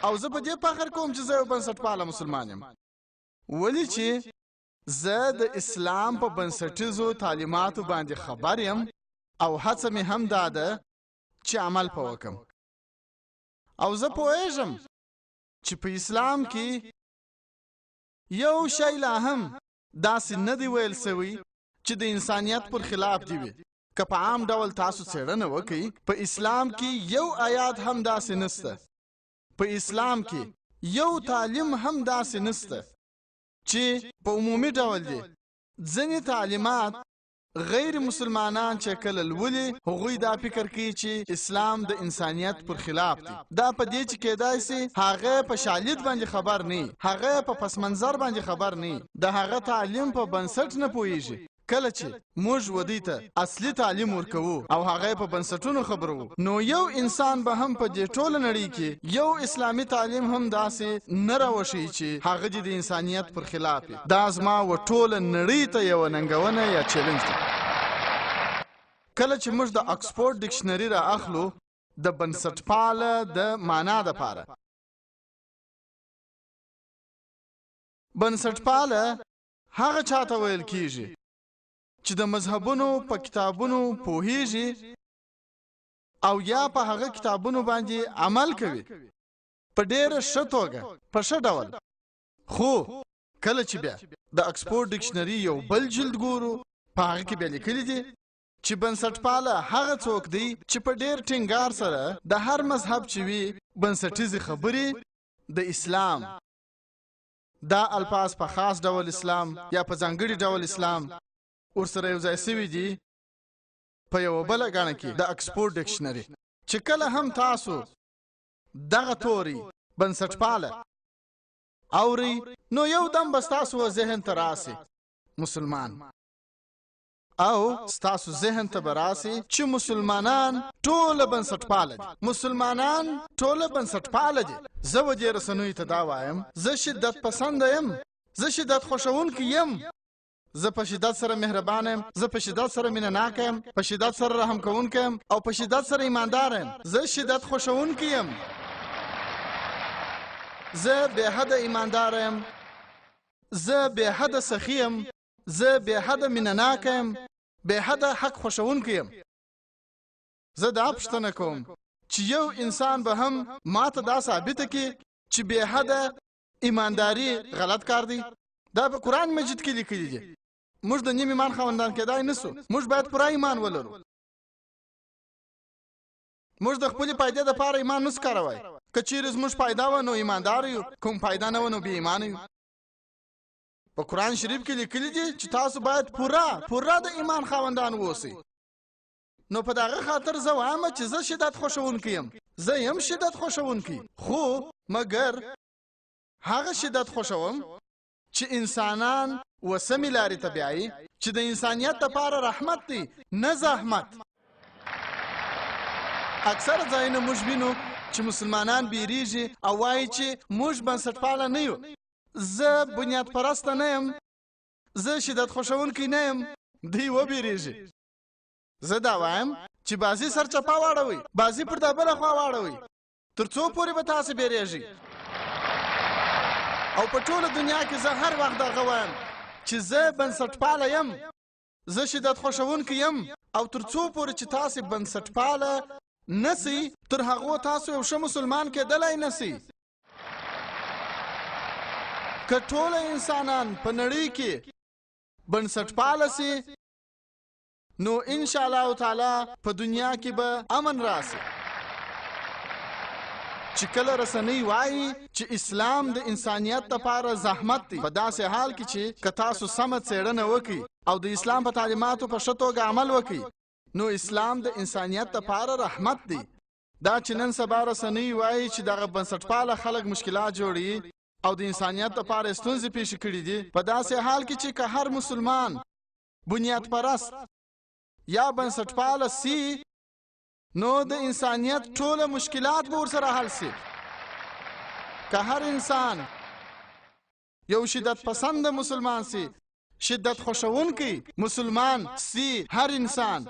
او زه په دې فخر کوم چې زه یو بنسټپاله مسلمان یم. ولې چې زه د اسلام په بنسټیزو تعلیماتو باندې خبر یم او هڅه مې هم دا ده چې عمل په وکم. او زه پوهیږم چې په اسلام کې یو شی لا هم داسې نه دی ویل سوی چې د انسانیت پر خلاف دی وي. که په عام ډول تاسو څېړنه وکئ، په اسلام کې یو آیات هم داسې نسته، په اسلام کې یو تعلیم هم داسې نسته چې په عمومي ډول دی. ځینې تعلیمات غیر مسلمانان چې کله لولي هغوی دا فکر کوي چې اسلام د انسانیت پر خلاف دی. دا په دې چې کېدای سي هغه په شالید باندې خبر نه، هغه په پس منظر باندې خبر نه، د هغه تعلیم په بنسټ نه پوهیږي. کله چې موږ ودی ته اصلي تعلیم ورکوو او هغه په بنسټونو خبرو، نو یو انسان به هم په دې ټوله نړۍ کې یو اسلامي تعلیم هم داسې نه راوشي چې هغه د انسانیت پر خلاف وي. دا زما و ټوله نړۍ ته یو ننګونه یا چیلنج ده. کله چې موږ د اکسفورډ ډکشنري را اخلو د بنسټپاله د معنا دپاره، بنسټپاله هغه چاته ویل کیږي چې د مذهبونو په کتابونو پوهیږي او یا په هغه کتابونو باندې عمل کوي په ډېره ښه توګه، په ښه ډول. خو کله چې بیا د اکسفورډ ډکشنري یو بل جلد ګورو، په هغه کې بیا لیکلي دي چې بنسټپاله هغه څوک دی چې په ډېر ټینګار سره د هر مذهب چې وي بنسټیزې خبرې د اسلام، دا الفاظ په خاص ډول اسلام یا په ځانګړي ډول اسلام ورسره یو ځای سوي دي په یوه بله ګڼه کې د اکسفورډ ډکشنري. چې کله هم تاسو دغه توري بنسټپاله اورئ، نو یو دم به ستاسو ذهن ته راسي مسلمان، او ستاسو ذهن ته به راسي چې مسلمانان ټوله بنسټپاله دي، مسلمانان ټوله بنسټپاله دي. زه و دې رسنیو ته دا وایم، زه شدت پسنده یم، زه شدت خوښونکی یم، زه په شدت سره مهربانه یم، زه په شدت سره مینه ناکه یم، په شدت سره رحم کوونکی یم او په شدت سره ایماندار یم. زه شدت خوښونکی یم، زه بې حده ایماندار یم، زه بې حده سخي یم، زه بې حده مینه ناکه یم، بې حده حق خوښونکی یم. زه دا پوښتنه کوم چې یو انسان به هم ماته دا ثابته کړي چې بې حده ایمانداري غلط کار دی؟ دا په قرآن مجید کې لیکلي دي. موږ د نیم ایمان خاوندان کېدای نسو، موږ باید پوره ایمان ولرو. موږ د خپلې پیدې دپاره ایمان نسو کاروی. که چیرې زموږ پیدا وه نو ایماندار یو، کوم پیدا نه وه نو بې ایمانه یو. په قرآن شریف کې لیکلي دي چې تاسو باید پوره د ایمان خاوندان اوسئ. نو په دغه خاطر زه وایم چې زه شدت خوښونکی یم، زه یم شدت خوښونکی، خو مګر هغه شدت خوښوم چې انسانان وسمې لارې ته بیایي چې د انسانیت دپاره رحمت دی نه زحمت. اکثره ځایونه موږ وینو چې مسلمانان بیریږي او وایي چې موږ بنسټپاله نه یو. زه بنیاد پرسته نه یم، زه شدت خوښونکی نه یم، دوی وبیریږي. زه دا وایم چې بازي سرچپه واړوئ، بازي پر دا بله خوا واړوئ، تر څو پورې به تاسې بیریږئ. او په ټوله دنیا کې زه هر وخت دغه وایم چې زه بنسټپاله یم، زه شدت خوښونکی یم، او تر څو پورې چې تاسې بنسټپاله نسی تر هغو تاسو یو ښه مسلمان کېدلی نسی. که ټوله انسانان په نړۍ کې بنسټپاله سي، نو انشاءالله تعالی په دنیا کې به امن راسي. چې کله رسنۍ وایي چې اسلام د انسانیت لپاره زحمت دی، په داسې حال کې چې که تاسو سمه څېړنه وکړئ او د اسلام په تعلیماتو په ښه توګه عمل وکړئ، نو اسلام د انسانیت لپاره رحمت دی. دا چې نن سبا رسنۍ وایي چې دغه بنسټپاله خلک مشکلات جوړوي او د انسانیت لپاره ستونزې پیښې کړي دي، په داسې حال کې چې که هر مسلمان بنیاد پرست یا بنسټپاله سی، نو د انسانیت ټوله مشکلات به ورسره حل سي. که هر انسان یو شدت پسند مسلمان سی، شدت خوښونکی مسلمان سی هر انسان،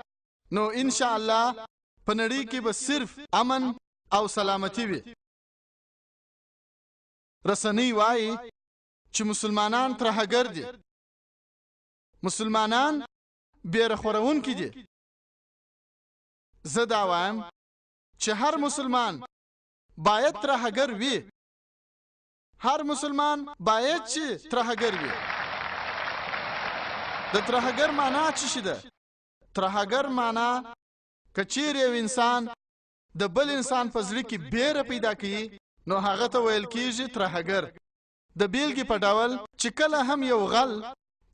نو انشاءالله په نړۍ کې به صرف امن او سلامتی وي. رسنۍ وایي چې مسلمانان ترهګر دي، مسلمانان بیره خورونکي دي. زه دا وایم چې هر مسلمان باید ترهګر وي، هر مسلمان باید چې ترهګر وي. د ترهګر معنا څه شي ده؟ ترهګر معنا که چیرې یو انسان د بل انسان په زړه کې بیره پیدا کوي نو هغه ته ویل کیږي ترهګر. د بیلګې په ډول چې کله هم یو غل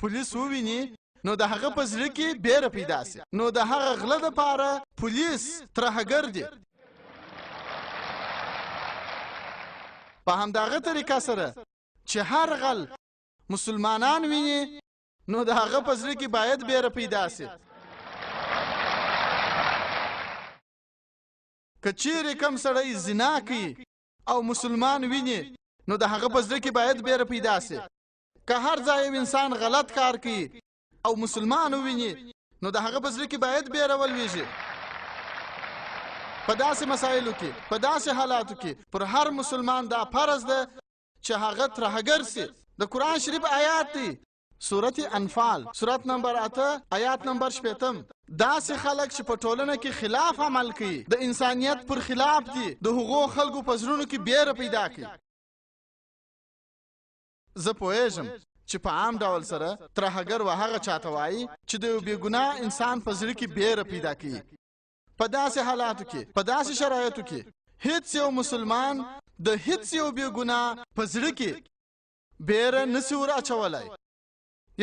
پولیس وویني نو د هغه په زړه کې بیره پیدا سي، نو د هغه غله دپاره پولیس ترهګر دي. په همدغه طریقه سره چې هر غل مسلمانان ویني نو د هغه په زړه کې باید بیره پیدا سي. که چیرې کم سړی زنا کوي او مسلمان ویني نو د هغه په زړه کې باید بیره پیدا سي. که هر ځای انسان غلط کار کوي او مسلمان ویني نو د هغه په زړه کې باید بیره ولویږي. په داسې مسایلو کې، په داسې حالاتو کې پر هر مسلمان دا فرض ده چې هغه ترهګر سي. د قرآن شریف آیات دی، سورت انفال سورت نمبر 8 آیات نمبر 8. داسې خلک چې په ټولنه کې خلاف عمل کوي، د انسانیت پر خلاف دي، د هغو خلکو په زړونو کې بیره پیدا کوي. زه پوهیږم چې په عام ډول سره ترهګر و هغه چاته وایي چې د یو بېګناه انسان په زړه کې بیره پیدا کوي. په داسې حالاتو کې، په داسې شرایطو کې هیڅ یو مسلمان د هیڅ یو بېګناه په زړه کې بیره نسي ور اچولی،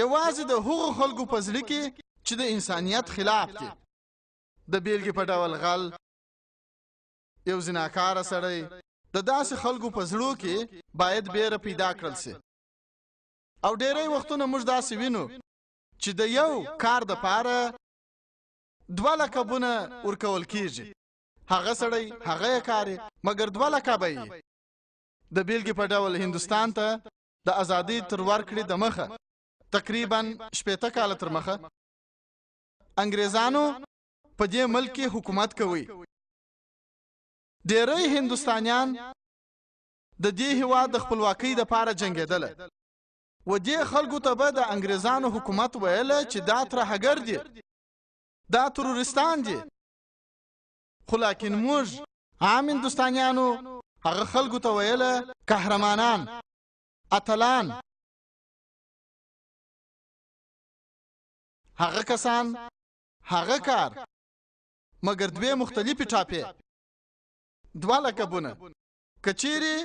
یوازې د هغو خلکو په زړه کې چې د انسانیت خلاف دي. د بیلګې په ډول غل، یو زناکاره سړی، د داسې خلکو په زړو کې باید بیره پیدا کړل سي. او ډیری وختونه موږ داسې وینو چې د یو کار دپاره 2 لقبونه ورکول کیږي. هغه سړی، هغه یې کار، مګر 2 لقبه یې. د بیلګې په ډول هندوستان ته د ازادۍ تر ورکړې د مخه تقریبا 80 کاله تر مخه انګریزانو په دې ملک کې حکومت کوي. ډیری هندوستانیان د دې هیواد د خپلواکۍ دپاره جنګېدله و دې خلکو ته به د انګریزانو حکومت ویله چې دا ترهګر دي، دا ترورستان دي. خو لاکن موږ عام هندوستانیانو هغه خلکو ته ویله قهرمانان، اتلان. هغه کسان، هغه کار، مګر 2 مختلفې ټاپې، 2 لقبونه. که چیرې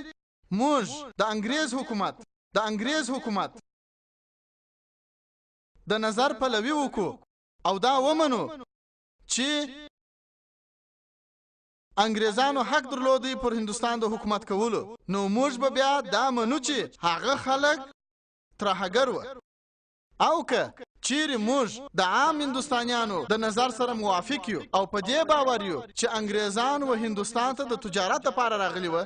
موږ د انګریز حکومت د نظر پلوي وکړو او دا ومنو چې انګریزانو حق درلودی پر هندوستان د حکومت کولو، نو موږ به بیا دا منو چې هغه خلک ترهګر و. او که چیرې موږ د عام هندوستانیانو د نظر سره موافق یو او په دې باور یو چې انګریزان و هندوستان ته د تجارت لپاره راغلي و،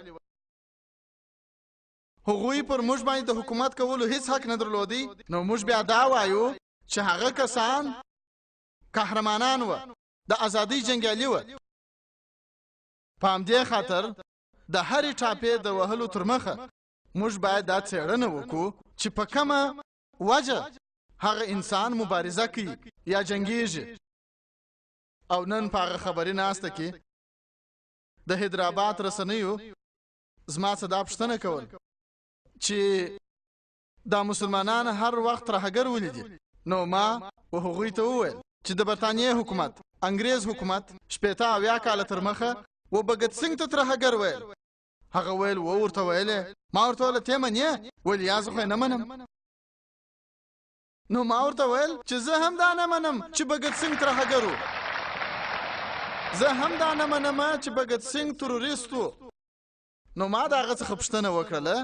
هغوی پر موږ باندې د حکومت کولو هیڅ حق نه درلودی، نو موږ بیا دا وایو چې هغه کسان قهرمانان و، د ازادۍ جنګیالي و. په همدې خاطر د هرې ټاپې د وهلو تر مخه موږ باید دا څېړنه وکړو چې په کومه وجه هغه انسان مبارزه کوي یا جنګیږي. او نن په هغه خبري ناسته کې د حیدرآباد رسنیو زما څه دا پوښتنه کول چې دا مسلمانان هر وخت ترهګر ولیدي. نو ما هغوی ته وویل چې د برطانیې حکومت، انګریز حکومت 80 کاله تر مخه و بګت سنګ ته ترهګر ویل. هغه ویل و ورته ویلې، ما ورته ویل ته منې؟ ویل یا زه خو نه منم. نو ما ورته ویل چې زه هم دا نه منم چې بګت سنګ ترهګر و، زه هم دا نه منم چې بګت سنګ تروریست و. نو ما د هغه څخه پوښتنه وکړله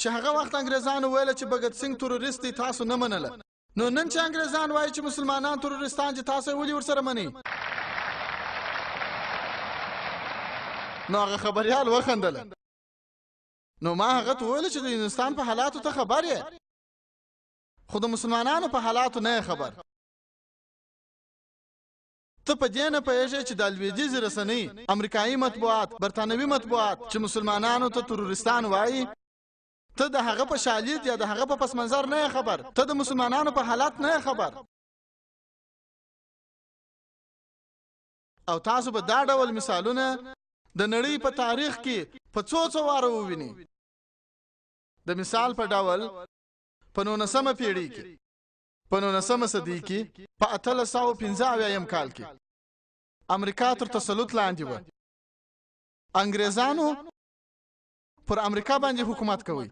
چې هغه وخت انګریزانو ویله چې بګت سنګ تروریست دی، تاسو نه منله، نو نن چې انګریزان وایي چې مسلمانان تروریستان دي، تاسو ولې ورسره منئ؟ نو هغه خبریال وخندله. نو ما هغه ته وویل چې د هندوستان په حالاتو ته خبر یې، خو د مسلمانانو په حالاتو نه خبر. ته په دې نه پوهېږې چې د لویدیځې رسنۍ امریکایي مطبوعات برطانوي مطبوعات چې مسلمانانو ته تروریستان وایي ته د هغه په شالید یا د هغه په پس منظر نه خبر ته د مسلمانانو په حالت نه خبر او تاسو به دا ډول مثالونه د نړۍ په تاریخ کې په څو واره ووینئ د مثال په ډول په 19مه پیړۍ کې په 19مه صدۍ کې په 1815 کال کې امریکا تر تسلط لاندې و انګریزانو پر امریکا باندې حکومت کوي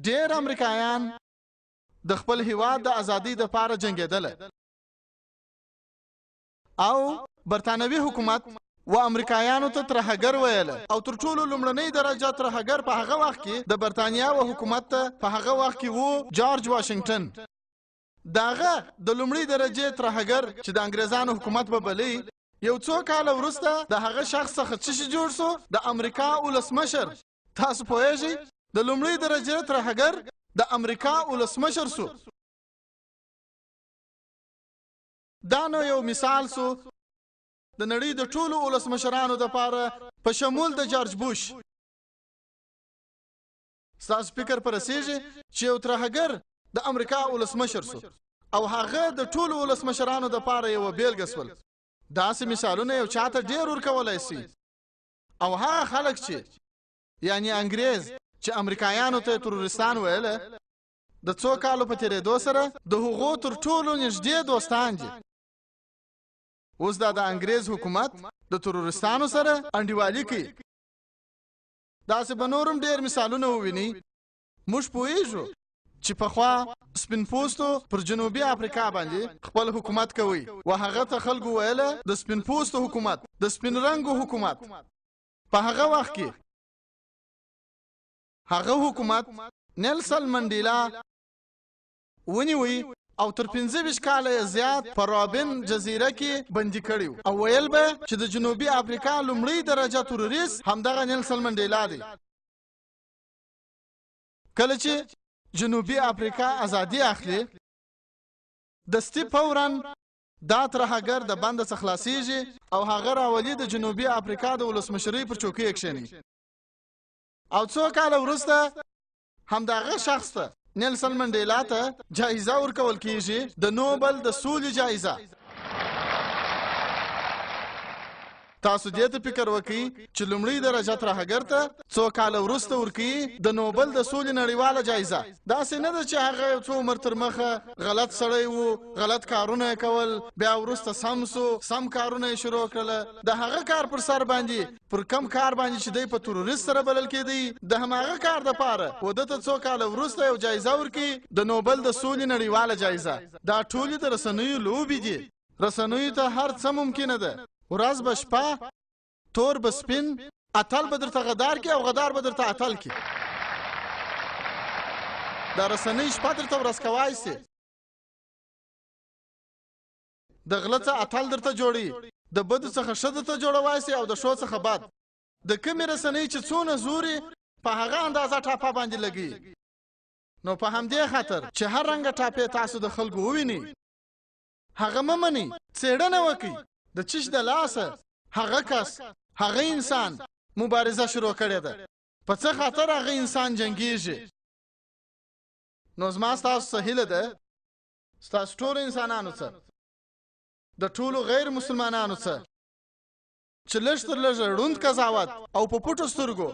ډېر امریکایان د خپل هیواد د ازادۍ لپاره جنګېدل او برطانوي حکومت و امریکایانو ته ترهګر ویل او تر ټولو لومړنۍ درجه ترهګر په هغه وخت کې د برطانیا و حکومت ته په هغه وخت کې وو جارج واشنگټن داغه د لومړۍ درجه ترهګر چې د انګریزانو حکومت به بلی یو څو کال وروسته د هغه شخص څخه څه جوړ شو د امریکا ولسمشر تاسو پوهیږئ د لومړۍ درجه ترهګر د امریکا ولسمشر شو دا نو یو مثال شو د نړۍ د ټولو ولسمشرانو لپاره په شمول د جارج بوش ستاسو فکر پر رسیږي چې یو ترهګر د امریکا ولسمشر شو او هغه د ټولو ولسمشرانو لپاره یو بیلګه شول داسې مثالونه یو چاته ډېر ورکولای شي او هغه خلک چې یعنی انګریز چې امریکایانو ته تروریستان ویل د څو کالو په تیریدو سره د هغو تر ټولو نږدې دوستان دي اوس دا د انګریز حکومت د تروریستانو سره انډیوالي کوي داسې به نورم ډېر مثالونه وویني موږ پوهیږو چې پخوا سپین پوستو پر جنوبي افریقا باندې خپل حکومت کوي و هغه ته خلکو ویله د سپین پوستو حکومت د سپین رنګو حکومت په هغه وخت کې هغه حکومت نیلسن منډیلا ونیوي او تر 15 کاله زیات په رابن جزیره کې بندي کړی او ویل به چې د جنوبي افریقا لومړی درجه تروریست همدغه نیلسن منډیلا دی کله چې جنوبي افریقا ازادي اخلي دستي فوراً دا ترهګر د بند څخه خلاصيږي او هغه راولي د جنوبي افریقا د ولسمشرۍ پر چوکۍ کښېني او څو کاله وروسته همدغه شخص ته نیلسن منډیلا ته جایزه ورکول کیږي د نوبل د سولې جایزه تاسو دې ته فکر وکړئ چې لومړی درجه ترهګر ته څو کاله وروسته ورکوي د نوبل د سولې نړیواله جایزه داسې نه ده چې هغه یو څو عمر تر مخه غلط سړی و غلط کارونه کول بیا وروسته سم کارونه یې شروع کړل د هغه کار پر سر باندې پر کم کار باندې چې دی په تروریست سره بلل کېدی د هماغه کار دپاره و ده ته څو کاله وروسته یو جایزه ورکوي د نوبل د سولې نړیواله جایزه دا ټولې د رسنیو لوبې دي رسنیو ته هر څه ممکنه ده ورځ به شپه تور به سپین اتل به درته غدار کی او غدار به درته اتل کی دا رسنۍ شپه درته ورځ کوای سي د غله څخه اتل درته جوړي د بدو څخه ښه درته جوړوای سي او د ښو څخه بد د کومې رسنۍ چې څونه زوري په هغه اندازه ټاپه باندې لګي نو په همدې خاطر چې هر رنګه ټاپې تاسو د خلکو ووینئ هغه مه منئ څېړنه وکئ د چش د لاسه هغه کس هغه انسان مبارزه شروع کړې ده په څه خاطر هغه انسان جنګیږي نو زما ستاسو څه هیله ده ستاسو ټولو انسانانو څه د ټولو غیر مسلمانانو څه چې لږ تر لږه ړوند قضاوت او په پټو سترګو